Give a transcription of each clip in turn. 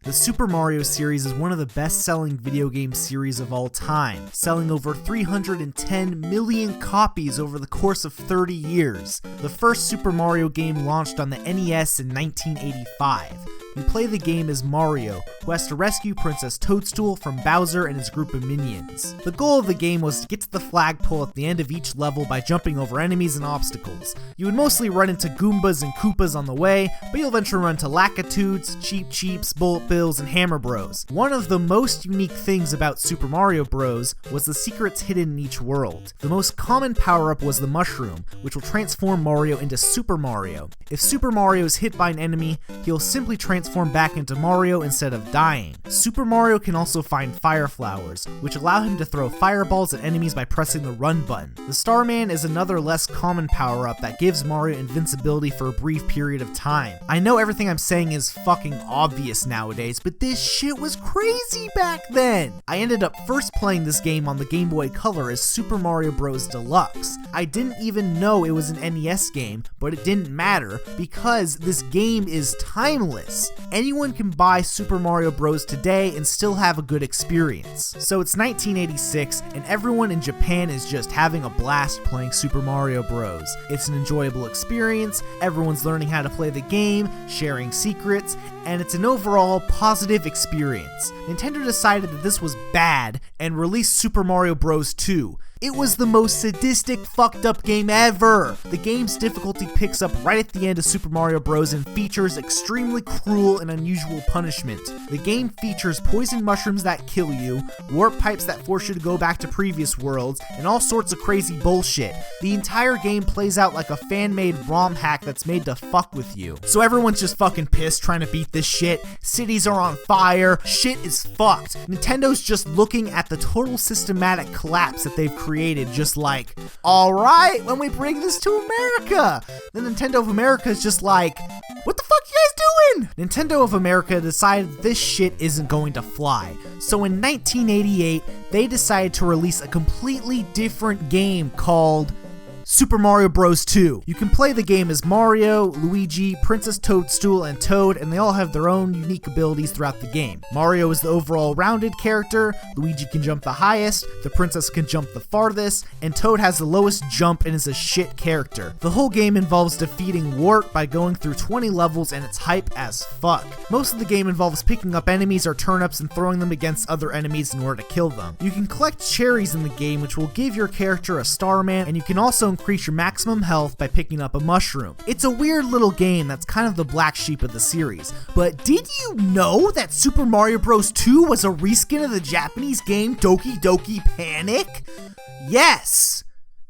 The Super Mario series is one of the best-selling video game series of all time, selling over 310 million copies over the course of 30 years. The first Super Mario game launched on the NES in 1985. You play the game as Mario, who has to rescue Princess Toadstool from Bowser and his group of minions. The goal of the game was to get to the flagpole at the end of each level by jumping over enemies and obstacles. You would mostly run into Goombas and Koopas on the way, but you'll eventually run into Lakitus, Cheep Cheeps, Bullet Bills, and Hammer Bros. One of the most unique things about Super Mario Bros. Was the secrets hidden in each world. The most common power-up was the mushroom, which will transform Mario into Super Mario. If Super Mario is hit by an enemy, he'll simply transform back into Mario instead of dying. Super Mario can also find fire flowers, which allow him to throw fireballs at enemies by pressing the run button. The Starman is another less common power-up that gives Mario invincibility for a brief period of time. I know everything I'm saying is fucking obvious nowadays, but this shit was crazy back then! I ended up first playing this game on the Game Boy Color as Super Mario Bros. Deluxe. I didn't even know it was an NES game, but it didn't matter because this game is timeless. Anyone can buy Super Mario Bros. Today and still have a good experience. So it's 1986 and everyone in Japan is just having a blast playing Super Mario Bros. It's an enjoyable experience, everyone's learning how to play the game, sharing secrets, and it's an overall positive experience. Nintendo decided that this was bad and released Super Mario Bros. 2. It was the most sadistic, fucked up game ever! The game's difficulty picks up right at the end of Super Mario Bros. And features extremely cruel and unusual punishment. The game features poison mushrooms that kill you, warp pipes that force you to go back to previous worlds, and all sorts of crazy bullshit. The entire game plays out like a fan-made ROM hack that's made to fuck with you. So everyone's just fucking pissed trying to beat this shit, cities are on fire, shit is fucked. Nintendo's just looking at the total systematic collapse that they've created, just like, alright, when we bring this to America, the Nintendo of America is just like, what the fuck you guys doing? Nintendo of America decided this shit isn't going to fly. So in 1988, they decided to release a completely different game called Super Mario Bros. 2. You can play the game as Mario, Luigi, Princess Toadstool, and Toad, and they all have their own unique abilities throughout the game. Mario is the overall rounded character, Luigi can jump the highest, the princess can jump the farthest, and Toad has the lowest jump and is a shit character. The whole game involves defeating Wart by going through 20 levels and it's hype as fuck. Most of the game involves picking up enemies or turnips and throwing them against other enemies in order to kill them. You can collect cherries in the game which will give your character a Starman, and you can also increase your maximum health by picking up a mushroom. It's a weird little game that's kind of the black sheep of the series, but did you know that Super Mario Bros. 2 was a reskin of the Japanese game Doki Doki Panic? Yes!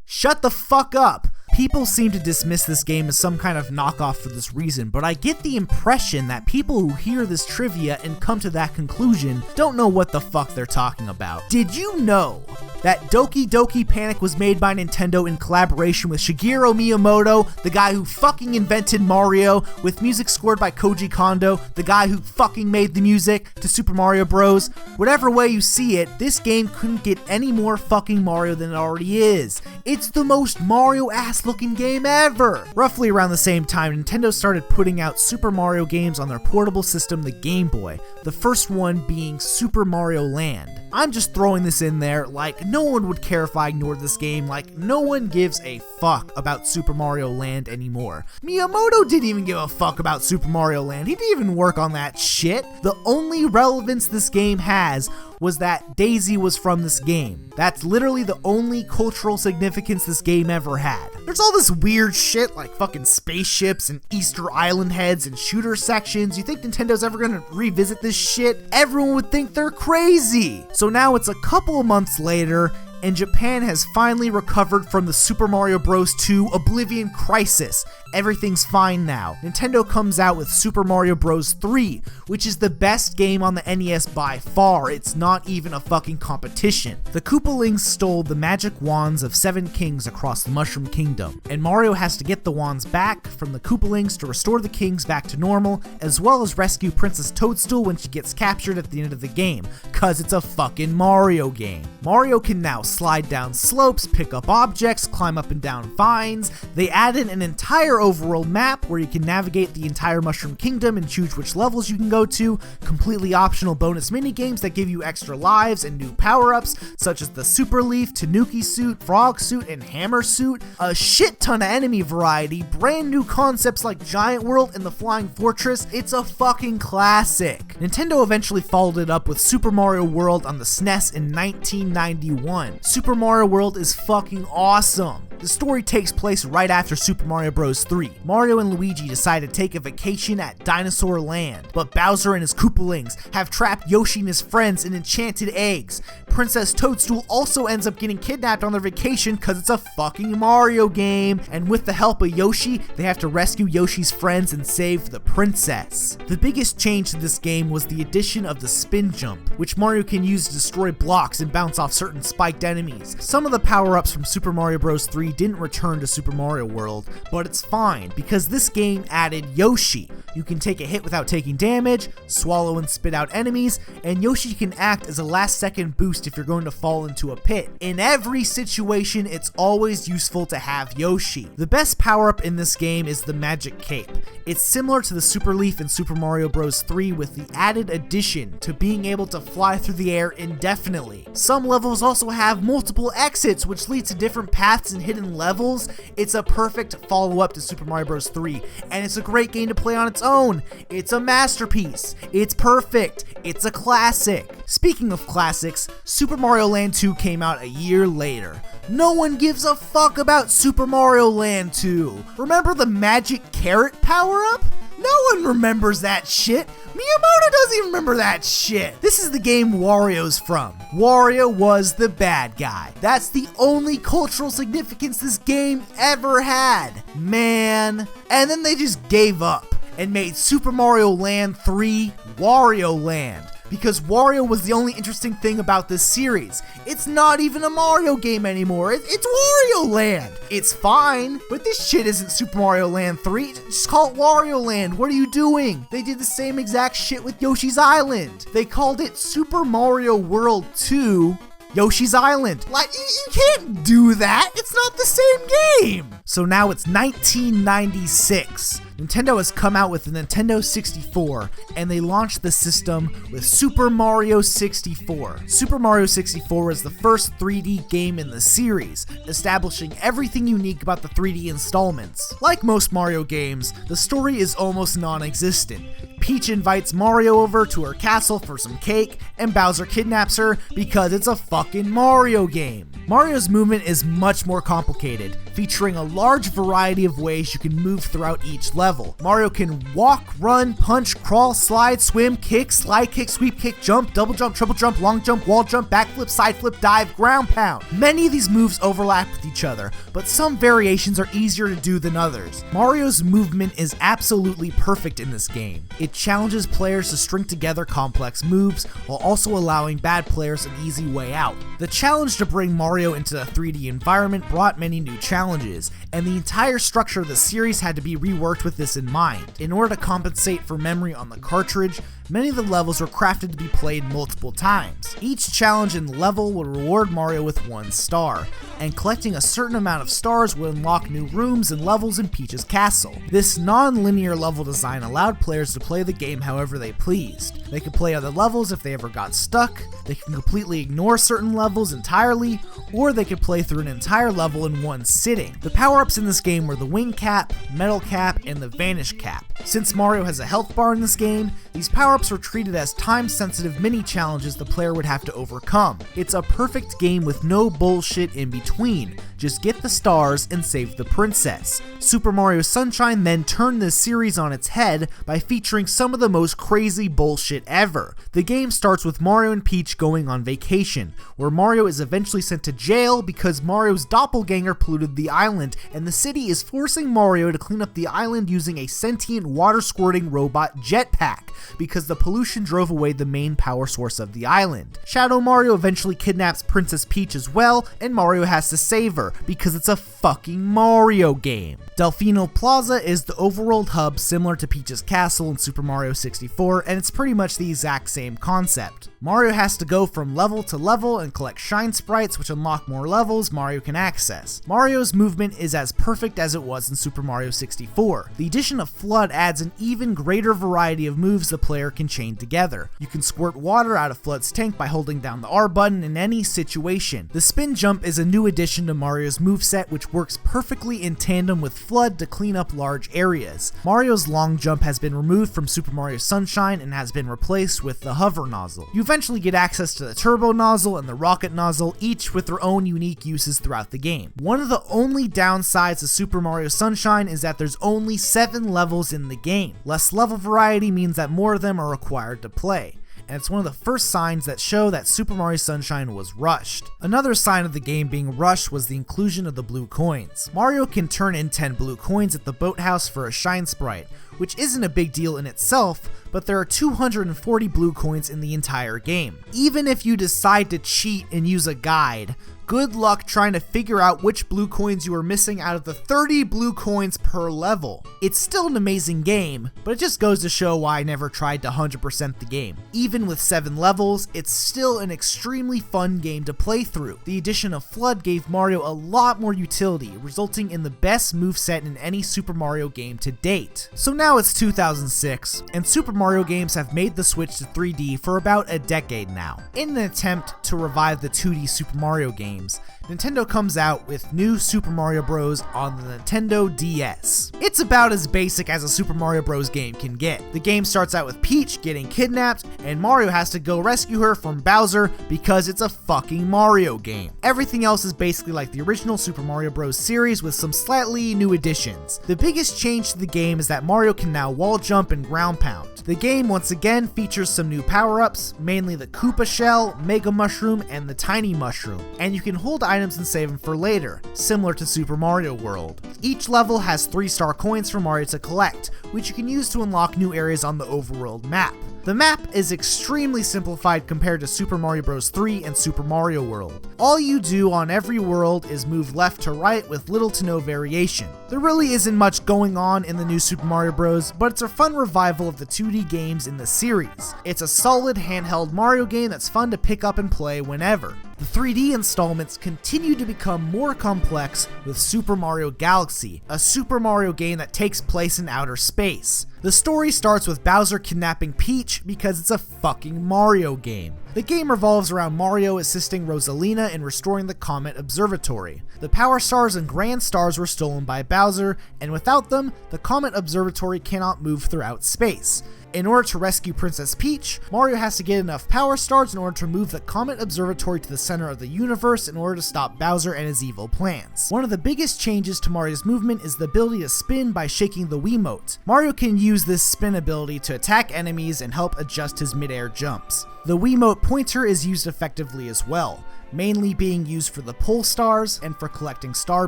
Shut the fuck up! People seem to dismiss this game as some kind of knockoff for this reason, but I get the impression that people who hear this trivia and come to that conclusion don't know what the fuck they're talking about. Did you know that Doki Doki Panic was made by Nintendo in collaboration with Shigeru Miyamoto, the guy who fucking invented Mario, with music scored by Koji Kondo, the guy who fucking made the music to Super Mario Bros? Whatever way you see it, this game couldn't get any more fucking Mario than it already is. It's the most Mario-ass looking game ever! Roughly around the same time, Nintendo started putting out Super Mario games on their portable system, the Game Boy, the first one being Super Mario Land. I'm just throwing this in there, like no one would care if I ignored this game, like no one gives a fuck about Super Mario Land anymore. Miyamoto didn't even give a fuck about Super Mario Land, he didn't even work on that shit. The only relevance this game has was that Daisy was from this game. That's literally the only cultural significance this game ever had. There's all this weird shit like fucking spaceships and Easter Island heads and shooter sections. You think Nintendo's ever gonna revisit this shit? Everyone would think they're crazy. So now it's a couple of months later, and Japan has finally recovered from the Super Mario Bros. 2 Oblivion Crisis. Everything's fine now. Nintendo comes out with Super Mario Bros. 3, which is the best game on the NES by far. It's not even a fucking competition. The Koopalings stole the magic wands of 7 kings across the Mushroom Kingdom, and Mario has to get the wands back from the Koopalings to restore the kings back to normal, as well as rescue Princess Toadstool when she gets captured at the end of the game, cause it's a fucking Mario game. Mario can now slide down slopes, pick up objects, climb up and down vines. They added an entire overworld map where you can navigate the entire Mushroom Kingdom and choose which levels you can go to, completely optional bonus minigames that give you extra lives and new power-ups, such as the Super Leaf, Tanuki Suit, Frog Suit, and Hammer Suit, a shit ton of enemy variety, brand new concepts like Giant World and the Flying Fortress. It's a fucking classic. Nintendo eventually followed it up with Super Mario World on the SNES in 1991. Super Mario World is fucking awesome. The story takes place right after Super Mario Bros. 3. Mario and Luigi decide to take a vacation at Dinosaur Land, but Bowser and his Koopalings have trapped Yoshi and his friends in enchanted eggs. Princess Toadstool also ends up getting kidnapped on their vacation because it's a fucking Mario game, and with the help of Yoshi, they have to rescue Yoshi's friends and save the princess. The biggest change to this game was the addition of the spin jump, which Mario can use to destroy blocks and bounce off certain spiked enemies. Some of the power-ups from Super Mario Bros. 3 didn't return to Super Mario World, but it's fine because this game added Yoshi. You can take a hit without taking damage, swallow and spit out enemies, and Yoshi can act as a last-second boost if you're going to fall into a pit. In every situation, it's always useful to have Yoshi. The best power-up in this game is the Magic Cape. It's similar to the Super Leaf in Super Mario Bros. 3 with the added addition to being able to fly through the air indefinitely. Some levels also have multiple exits, which lead to different paths and hidden levels. It's a perfect follow-up to Super Mario Bros. 3, and it's a great game to play on its own. It's a masterpiece. It's perfect. It's a classic. Speaking of classics, Super Mario Land 2 came out a year later. No one gives a fuck about Super Mario Land 2. Remember the magic carrot power-up? No one remembers that shit. Miyamoto doesn't even remember that shit. This is the game Wario's from. Wario was the bad guy. That's the only cultural significance this game ever had. Man. And then they just gave up and made Super Mario Land 3 Wario Land, because Wario was the only interesting thing about this series. It's not even a Mario game anymore. It's Wario Land. It's fine, but this shit isn't Super Mario Land 3. Just call it Wario Land. What are you doing? They did the same exact shit with Yoshi's Island. They called it Super Mario World 2 Yoshi's Island. Like, you can't do that. It's not the same game. So now it's 1996. Nintendo has come out with the Nintendo 64, and they launched the system with Super Mario 64. Super Mario 64 was the first 3D game in the series, establishing everything unique about the 3D installments. Like most Mario games, the story is almost non-existent. Peach invites Mario over to her castle for some cake, and Bowser kidnaps her because it's a fucking Mario game. Mario's movement is much more complicated, featuring a large variety of ways you can move throughout each level. Mario can walk, run, punch, crawl, slide, swim, kick, slide kick, sweep kick, jump, double jump, triple jump, long jump, wall jump, backflip, side flip, dive, ground pound. Many of these moves overlap with each other, but some variations are easier to do than others. Mario's movement is absolutely perfect in this game. It challenges players to string together complex moves while also allowing bad players an easy way out. The challenge to bring Mario into a 3D environment brought many new challenges, and the entire structure of the series had to be reworked with this in mind. In order to compensate for memory on the cartridge, many of the levels were crafted to be played multiple times. Each challenge and level would reward Mario with 1 star, and collecting a certain amount of stars would unlock new rooms and levels in Peach's castle. This non-linear level design allowed players to play the game however they pleased. They could play other levels if they ever got stuck, they could completely ignore certain levels entirely, or they could play through an entire level in one sitting. The power-ups in this game were the Wing Cap, Metal Cap, and the Vanish Cap. Since Mario has a health bar in this game, these power-ups were treated as time-sensitive mini-challenges the player would have to overcome. It's a perfect game with no bullshit in between. Just get the stars and save the princess. Super Mario Sunshine then turned this series on its head by featuring some of the most crazy bullshit ever. The game starts with Mario and Peach going on vacation, where Mario is eventually sent to jail because Mario's doppelganger polluted the island, and the city is forcing Mario to clean up the island using a sentient water-squirting robot jetpack, because the pollution drove away the main power source of the island. Shadow Mario eventually kidnaps Princess Peach as well, and Mario has has to savor because it's a fucking Mario game. Delfino Plaza is the overworld hub similar to Peach's Castle in Super Mario 64, and it's pretty much the exact same concept. Mario has to go from level to level and collect shine sprites which unlock more levels Mario can access. Mario's movement is as perfect as it was in Super Mario 64. The addition of FLUDD adds an even greater variety of moves the player can chain together. You can squirt water out of FLUDD's tank by holding down the R button in any situation. The spin jump is a new addition to Mario's moveset which works perfectly in tandem with FLUDD to clean up large areas. Mario's long jump has been removed from Super Mario Sunshine and has been replaced with the hover nozzle. You eventually get access to the turbo nozzle and the rocket nozzle, each with their own unique uses throughout the game. One of the only downsides of Super Mario Sunshine is that there's only 7 levels in the game. Less level variety means that more of them are required to play, and it's one of the first signs that show that Super Mario Sunshine was rushed. Another sign of the game being rushed was the inclusion of the blue coins. Mario can turn in 10 blue coins at the boathouse for a shine sprite, which isn't a big deal in itself, but there are 240 blue coins in the entire game. Even if you decide to cheat and use a guide, good luck trying to figure out which blue coins you are missing out of the 30 blue coins per level. It's still an amazing game, but it just goes to show why I never tried to 100% the game. Even with 7 levels, it's still an extremely fun game to play through. The addition of FLUDD gave Mario a lot more utility, resulting in the best moveset in any Super Mario game to date. So now it's 2006, and Super Mario games have made the switch to 3D for about a decade now. In an attempt to revive the 2D Super Mario games, Nintendo comes out with new Super Mario Bros. On the Nintendo DS. It's about as basic as a Super Mario Bros. Game can get. The game starts out with Peach getting kidnapped, and Mario has to go rescue her from Bowser because it's a fucking Mario game. Everything else is basically like the original Super Mario Bros. Series with some slightly new additions. The biggest change to the game is that Mario can now wall jump and ground pound. The game once again features some new power-ups, mainly the Koopa Shell, Mega Mushroom, and the Tiny Mushroom, and you can hold items and save them for later, similar to Super Mario World. Each level has 3-star coins for Mario to collect, which you can use to unlock new areas on the overworld map. The map is extremely simplified compared to Super Mario Bros. 3 and Super Mario World. All you do on every world is move left to right with little to no variation. There really isn't much going on in the new Super Mario Bros., but it's a fun revival of the 2D games in the series. It's a solid handheld Mario game that's fun to pick up and play whenever. The 3D installments continue to become more complex with Super Mario Galaxy, a Super Mario game that takes place in outer space. The story starts with Bowser kidnapping Peach because it's a fucking Mario game. The game revolves around Mario assisting Rosalina in restoring the Comet Observatory. The Power Stars and Grand Stars were stolen by Bowser, and without them, the Comet Observatory cannot move throughout space. In order to rescue Princess Peach, Mario has to get enough Power Stars in order to move the Comet Observatory to the center of the universe in order to stop Bowser and his evil plans. One of the biggest changes to Mario's movement is the ability to spin by shaking the Wiimote. Mario can use this spin ability to attack enemies and help adjust his mid-air jumps. The Wiimote pointer is used effectively as well, mainly being used for the pole stars and for collecting star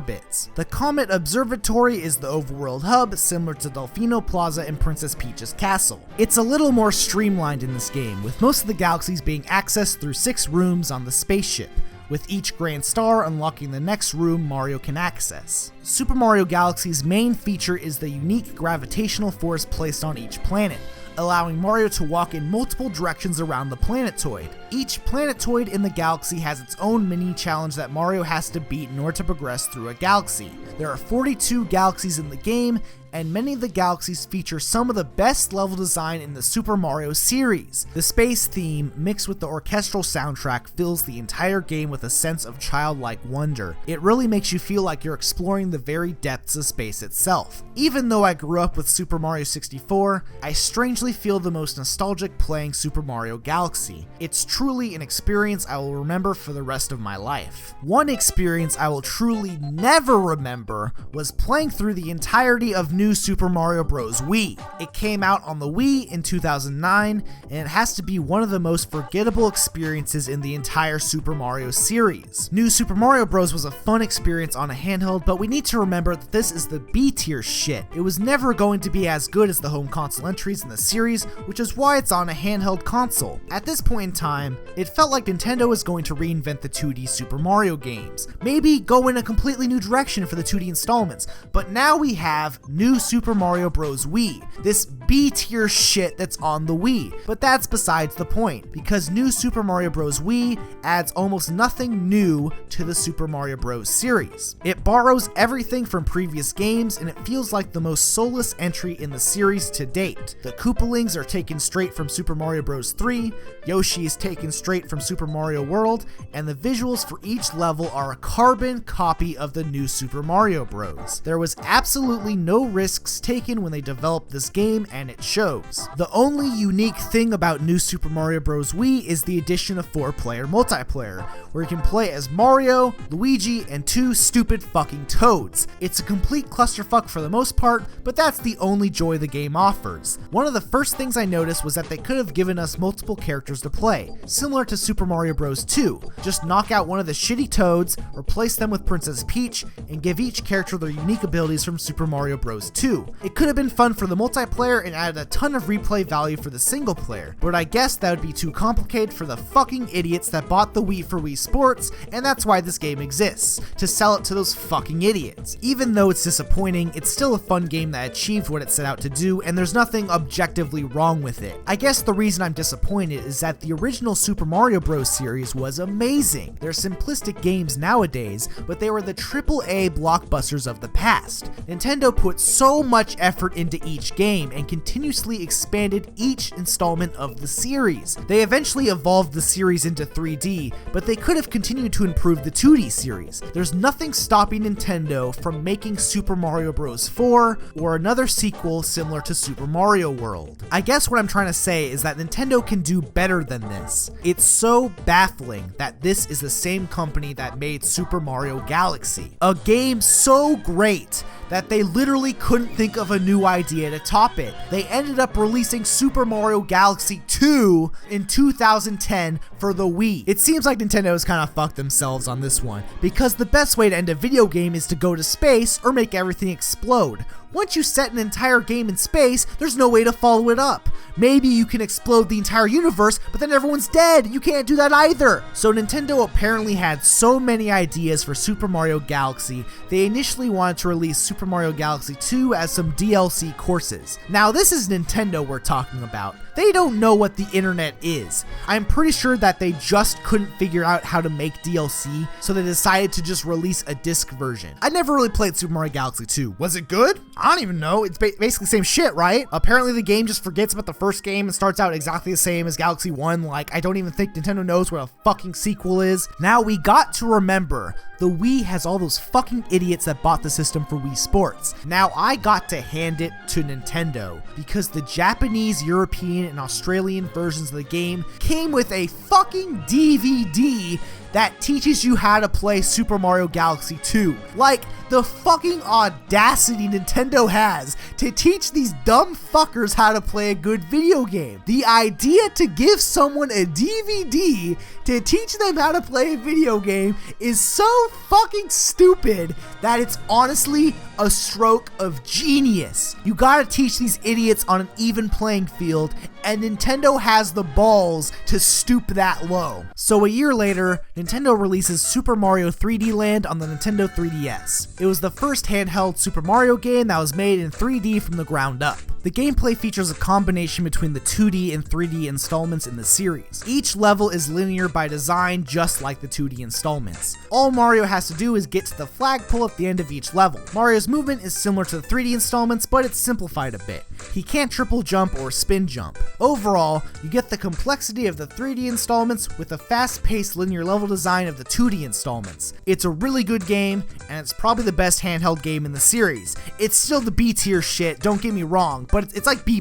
bits. The Comet Observatory is the overworld hub, similar to Delfino Plaza and Princess Peach's castle. It's a little more streamlined in this game, with most of the galaxies being accessed through 6 rooms on the spaceship, with each Grand Star unlocking the next room Mario can access. Super Mario Galaxy's main feature is the unique gravitational force placed on each planet, allowing Mario to walk in multiple directions around the planetoid. Each planetoid in the galaxy has its own mini challenge that Mario has to beat in order to progress through a galaxy. There are 42 galaxies in the game, and many of the galaxies feature some of the best level design in the Super Mario series. The space theme, mixed with the orchestral soundtrack, fills the entire game with a sense of childlike wonder. It really makes you feel like you're exploring the very depths of space itself. Even though I grew up with Super Mario 64, I strangely feel the most nostalgic playing Super Mario Galaxy. It's truly an experience I will remember for the rest of my life. One experience I will truly never remember was playing through the entirety of New New Super Mario Bros. Wii. It came out on the Wii in 2009, and it has to be one of the most forgettable experiences in the entire Super Mario series. New Super Mario Bros. Was a fun experience on a handheld, but we need to remember that this is the B-tier shit. It was never going to be as good as the home console entries in the series, which is why it's on a handheld console. At this point in time, it felt like Nintendo was going to reinvent the 2D Super Mario games. Maybe go in a completely new direction for the 2D installments, but now we have New Super Mario Bros. Wii, this B-tier shit that's on the Wii. But that's besides the point, because New Super Mario Bros. Wii adds almost nothing new to the Super Mario Bros. Series. It borrows everything from previous games, and it feels like the most soulless entry in the series to date. The Koopalings are taken straight from Super Mario Bros. 3, Yoshi is taken straight from Super Mario World, and the visuals for each level are a carbon copy of the New Super Mario Bros. There was absolutely no risks taken when they developed this game, and it shows. The only unique thing about New Super Mario Bros. Wii is the addition of 4-player multiplayer, where you can play as Mario, Luigi, and 2 stupid fucking Toads. It's a complete clusterfuck for the most part, but that's the only joy the game offers. One of the first things I noticed was that they could have given us multiple characters to play, similar to Super Mario Bros. 2. Just knock out one of the shitty Toads, replace them with Princess Peach, and give each character their unique abilities from Super Mario Bros. 2. It could have been fun for the multiplayer and added a ton of replay value for the single player, but I guess that would be too complicated for the fucking idiots that bought the Wii for Wii Sports, and that's why this game exists, to sell it to those fucking idiots. Even though it's disappointing, it's still a fun game that achieved what it set out to do, and there's nothing objectively wrong with it. I guess the reason I'm disappointed is that the original Super Mario Bros. Series was amazing. They're simplistic games nowadays, but they were the AAA blockbusters of the past. Nintendo put so much effort into each game and continuously expanded each installment of the series. They eventually evolved the series into 3D, but they could have continued to improve the 2D series. There's nothing stopping Nintendo from making Super Mario Bros. 4 or another sequel similar to Super Mario World. I guess what I'm trying to say is that Nintendo can do better than this. It's so baffling that this is the same company that made Super Mario Galaxy, a game so great that they literally couldn't think of a new idea to top it. They ended up releasing Super Mario Galaxy 2 in 2010 for the Wii. It seems like Nintendo has kind of fucked themselves on this one, because the best way to end a video game is to go to space or make everything explode. Once you set an entire game in space, there's no way to follow it up. Maybe you can explode the entire universe, but then everyone's dead. You can't do that either. So Nintendo apparently had so many ideas for Super Mario Galaxy, they initially wanted to release Super Mario Galaxy 2 as some DLC courses. Now this is Nintendo we're talking about. They don't know what the internet is. I'm pretty sure that they just couldn't figure out how to make DLC, so they decided to just release a disc version. I never really played Super Mario Galaxy 2. Was it good? I don't even know. It's basically the same shit, right? Apparently the game just forgets about the first game and starts out exactly the same as Galaxy 1. Like, I don't even think Nintendo knows what a fucking sequel is. Now we got to remember, the Wii has all those fucking idiots that bought the system for Wii Sports. Now I got to hand it to Nintendo, because the Japanese, European, and Australian versions of the game came with a fucking DVD that teaches you how to play Super Mario Galaxy 2. Like, the fucking audacity Nintendo has to teach these dumb fuckers how to play a good video game. The idea to give someone a DVD to teach them how to play a video game is so fucking stupid that it's honestly a stroke of genius. You gotta teach these idiots on an even playing field, and Nintendo has the balls to stoop that low. So a year later, Nintendo releases Super Mario 3D Land on the Nintendo 3DS. It was the first handheld Super Mario game that was made in 3D from the ground up. The gameplay features a combination between the 2D and 3D installments in the series. Each level is linear by design, just like the 2D installments. All Mario has to do is get to the flagpole at the end of each level. Mario's movement is similar to the 3D installments, but it's simplified a bit. He can't triple jump or spin jump. Overall, you get the complexity of the 3D installments with a fast-paced linear level design of the 2D installments. It's a really good game, and it's probably the best handheld game in the series. It's still the B-tier shit, don't get me wrong, but it's like B+,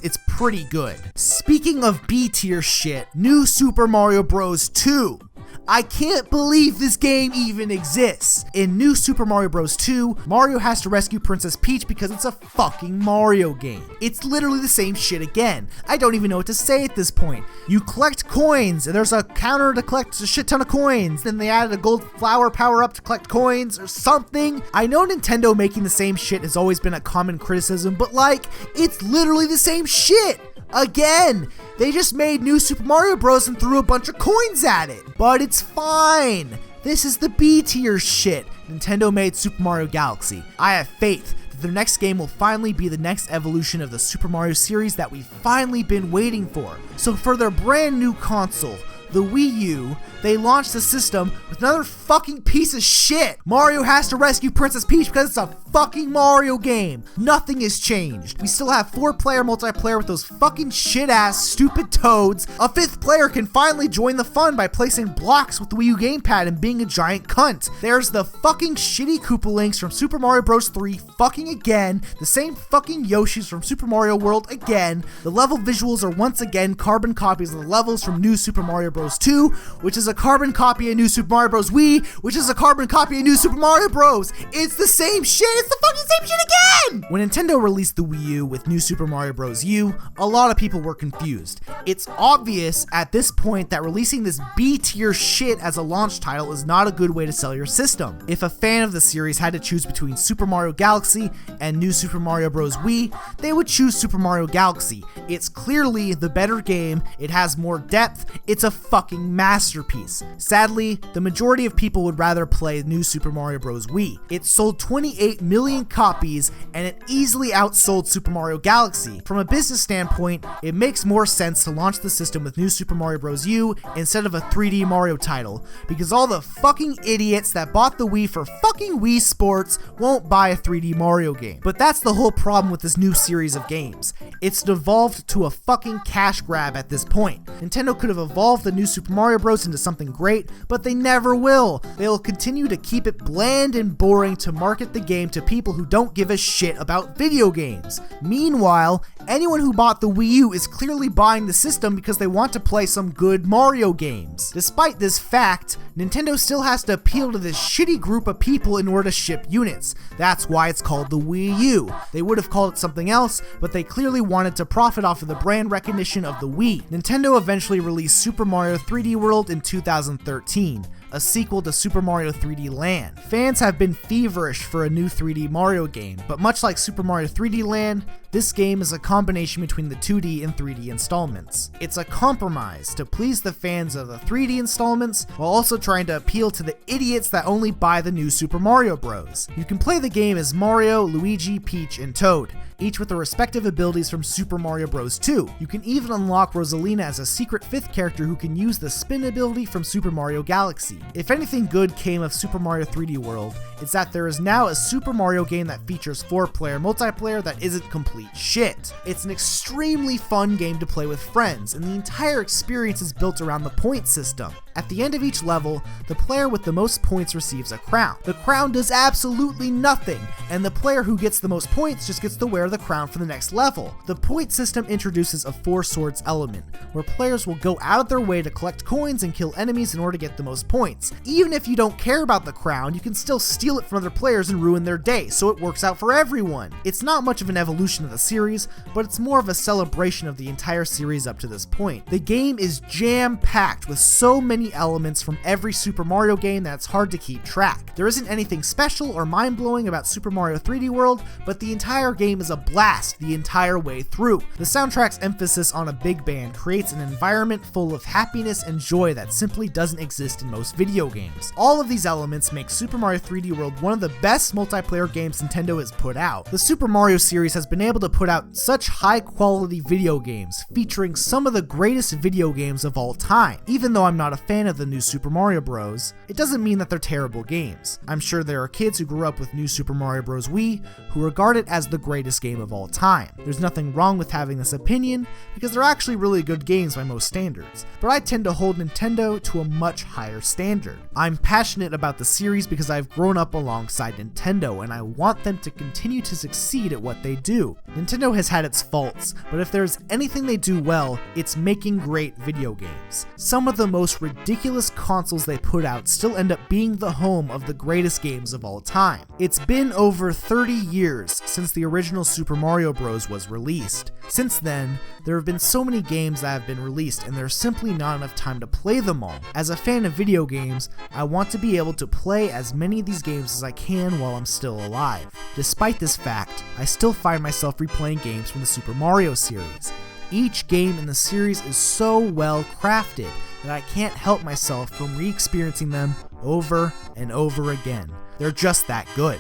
it's pretty good. Speaking of B-tier shit, New Super Mario Bros. 2. I can't believe this game even exists. In New Super Mario Bros. 2, Mario has to rescue Princess Peach because it's a fucking Mario game. It's literally the same shit again. I don't even know what to say at this point. You collect coins, and there's a counter to collect a shit ton of coins. Then they added a gold flower power up to collect coins or something. I know Nintendo making the same shit has always been a common criticism, but like, it's literally the same shit. Again, they just made New Super Mario Bros. And threw a bunch of coins at it. But it's fine. This is the B tier shit. Nintendo made Super Mario Galaxy. I have faith that their next game will finally be the next evolution of the Super Mario series that we've finally been waiting for. So for their brand new console, the Wii U, they launched the system with another fucking piece of shit. Mario has to rescue Princess Peach because it's a fucking Mario game. Nothing has changed. We still have 4-player multiplayer with those fucking shit-ass stupid toads. A 5th player can finally join the fun by placing blocks with the Wii U gamepad and being a giant cunt. There's the fucking shitty Koopa Links from Super Mario Bros. 3 fucking again. The same fucking Yoshis from Super Mario World again. The level visuals are once again carbon copies of the levels from New Super Mario Bros. 2, which is a carbon copy of New Super Mario Bros. Wii, which is a carbon copy of New Super Mario Bros. It's the same shit. It's the fucking same shit again! When Nintendo released the Wii U with New Super Mario Bros. U, a lot of people were confused. It's obvious at this point that releasing this B-tier shit as a launch title is not a good way to sell your system. If a fan of the series had to choose between Super Mario Galaxy and New Super Mario Bros. Wii, they would choose Super Mario Galaxy. It's clearly the better game, it has more depth, it's a fucking masterpiece. Sadly, the majority of people would rather play New Super Mario Bros. Wii. It sold 28 million copies and it easily outsold Super Mario Galaxy. From a business standpoint, it makes more sense to launch the system with New Super Mario Bros. U instead of a 3D Mario title, because all the fucking idiots that bought the Wii for fucking Wii Sports won't buy a 3D Mario game. But that's the whole problem with this new series of games. It's devolved to a fucking cash grab at this point. Nintendo could have evolved the New Super Mario Bros. Into something great, but they never will. They'll continue to keep it bland and boring to market the game to people who don't give a shit about video games. Meanwhile, anyone who bought the Wii U is clearly buying the system because they want to play some good Mario games. Despite this fact, Nintendo still has to appeal to this shitty group of people in order to ship units. That's why it's called the Wii U. They would have called it something else, but they clearly wanted to profit off of the brand recognition of the Wii. Nintendo eventually released Super Mario 3D World in 2013. A sequel to Super Mario 3D Land. Fans have been feverish for a new 3D Mario game, but much like Super Mario 3D Land, this game is a combination between the 2D and 3D installments. It's a compromise to please the fans of the 3D installments while also trying to appeal to the idiots that only buy the new Super Mario Bros. You can play the game as Mario, Luigi, Peach, and Toad, each with their respective abilities from Super Mario Bros. 2. You can even unlock Rosalina as a secret 5th character who can use the spin ability from Super Mario Galaxy. If anything good came of Super Mario 3D World, it's that there is now a Super Mario game that features 4-player multiplayer that isn't complete shit. It's an extremely fun game to play with friends, and the entire experience is built around the point system. At the end of each level, the player with the most points receives a crown. The crown does absolutely nothing, and the player who gets the most points just gets to wear the crown for the next level. The point system introduces a 4 swords element, where players will go out of their way to collect coins and kill enemies in order to get the most points. Even if you don't care about the crown, you can still steal it from other players and ruin their day, so it works out for everyone. It's not much of an evolution of the series, but it's more of a celebration of the entire series up to this point. The game is jam-packed with so many elements from every Super Mario game that it's hard to keep track. There isn't anything special or mind-blowing about Super Mario 3D World, but the entire game is a blast the entire way through. The soundtrack's emphasis on a big band creates an environment full of happiness and joy that simply doesn't exist in most video games. All of these elements make Super Mario 3D World one of the best multiplayer games Nintendo has put out. The Super Mario series has been able to put out such high-quality video games, featuring some of the greatest video games of all time. Even though I'm not a fan of the new Super Mario Bros., it doesn't mean that they're terrible games. I'm sure there are kids who grew up with New Super Mario Bros. Wii who regard it as the greatest game of all time. There's nothing wrong with having this opinion, because they're actually really good games by most standards, but I tend to hold Nintendo to a much higher standard. I'm passionate about the series because I've grown up alongside Nintendo, and I want them to continue to succeed at what they do. Nintendo has had its faults, but if there's anything they do well, it's making great video games. Some of the most ridiculous consoles they put out still end up being the home of the greatest games of all time. It's been over 30 years since the original Super Mario Bros. Was released. Since then, there have been so many games that have been released and there's simply not enough time to play them all. As a fan of video games, I want to be able to play as many of these games as I can while I'm still alive. Despite this fact, I still find myself replaying games from the Super Mario series. Each game in the series is so well crafted that I can't help myself from re-experiencing them over and over again. They're just that good.